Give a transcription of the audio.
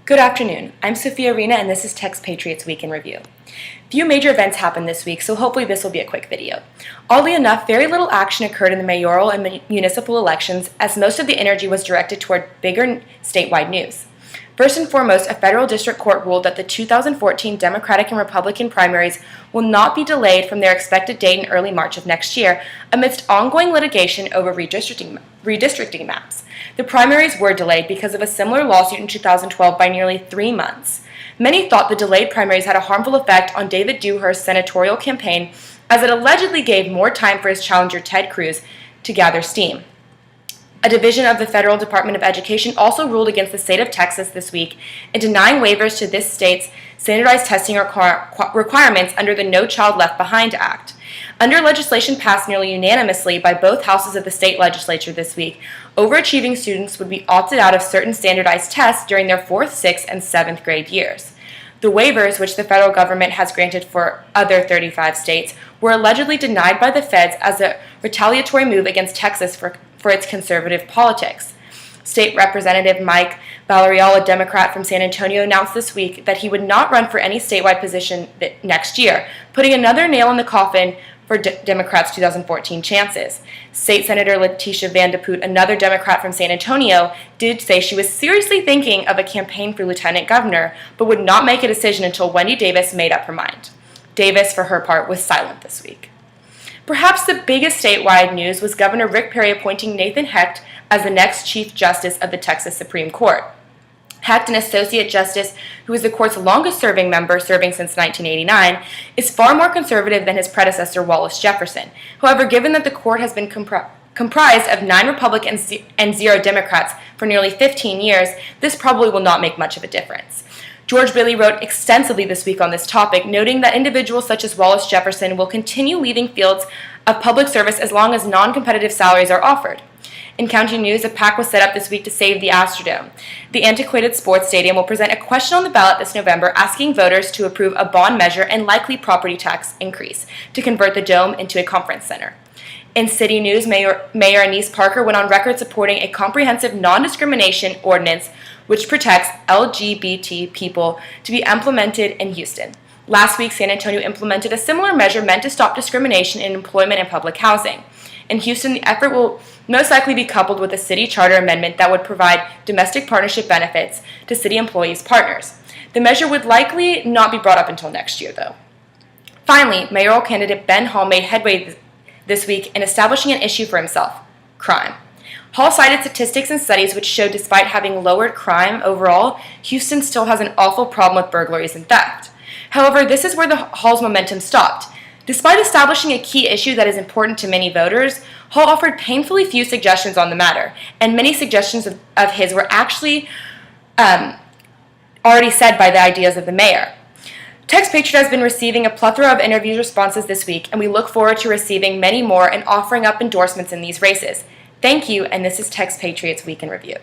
Good afternoon. I'm Sophia Arena and this is Texpatriate's Week in Review. Few major events happened this week, so hopefully this will be a quick video. Oddly enough, very little action occurred in the mayoral and municipal elections, as most of the energy was directed toward bigger statewide news. First and foremost, a federal district court ruled that the 2014 Democratic and Republican primaries will not be delayed from their expected date in early March of next year, amidst ongoing litigation over redistricting maps. The primaries were delayed because of a similar lawsuit in 2012 by nearly 3 months. Many thought the delayed primaries had a harmful effect on David Dewhurst's senatorial campaign, as it allegedly gave more time for his challenger Ted Cruz to gather steam. A division of the Federal Department of Education also ruled against the state of Texas this week in denying waivers to this state's standardized testing requirements under the No Child Left Behind Act. Under legislation passed nearly unanimously by both houses of the state legislature this week, overachieving students would be opted out of certain standardized tests during their 4th, 6th, and 7th grade years. The waivers, which the federal government has granted for other 35 states, were allegedly denied by the feds as a retaliatory move against Texas for its conservative politics. State Representative Mike Valerial, a Democrat from San Antonio, announced this week that he would not run for any statewide position next year, putting another nail in the coffin for Democrats' 2014 chances. State Senator Letitia Van de Putte, another Democrat from San Antonio, did say she was seriously thinking of a campaign for lieutenant governor, but would not make a decision until Wendy Davis made up her mind. Davis, for her part, was silent this week. Perhaps the biggest statewide news was Governor Rick Perry appointing Nathan Hecht as the next Chief Justice of the Texas Supreme Court. Hecht, an associate justice who is the court's longest-serving member, serving since 1989, is far more conservative than his predecessor, Wallace Jefferson. However, given that the court has been comprised of 9 Republicans and 0 Democrats for nearly 15 years, this probably will not make much of a difference. George Bailey wrote extensively this week on this topic, noting that individuals such as Wallace Jefferson will continue leaving fields of public service as long as non-competitive salaries are offered. In county news, a PAC was set up this week to save the Astrodome. The antiquated sports stadium will present a question on the ballot this November asking voters to approve a bond measure and likely property tax increase to convert the dome into a conference center. In city news, Mayor Anise Parker went on record supporting a comprehensive non-discrimination ordinance which protects LGBT people to be implemented in Houston. Last week, San Antonio implemented a similar measure meant to stop discrimination in employment and public housing. In Houston, the effort will most likely be coupled with a city charter amendment that would provide domestic partnership benefits to city employees' partners. The measure would likely not be brought up until next year, though. Finally, mayoral candidate Ben Hall made headway this week in establishing an issue for himself: crime. Hall cited statistics and studies which showed despite having lowered crime overall, Houston still has an awful problem with burglaries and theft. However, this is where Hall's momentum stopped. Despite establishing a key issue that is important to many voters, Hall offered painfully few suggestions on the matter, and many suggestions of his were actually already said by the ideas of the mayor. Texpatriate has been receiving a plethora of interview responses this week, and we look forward to receiving many more and offering up endorsements in these races. Thank you, and this is Texpatriate's Week in Review.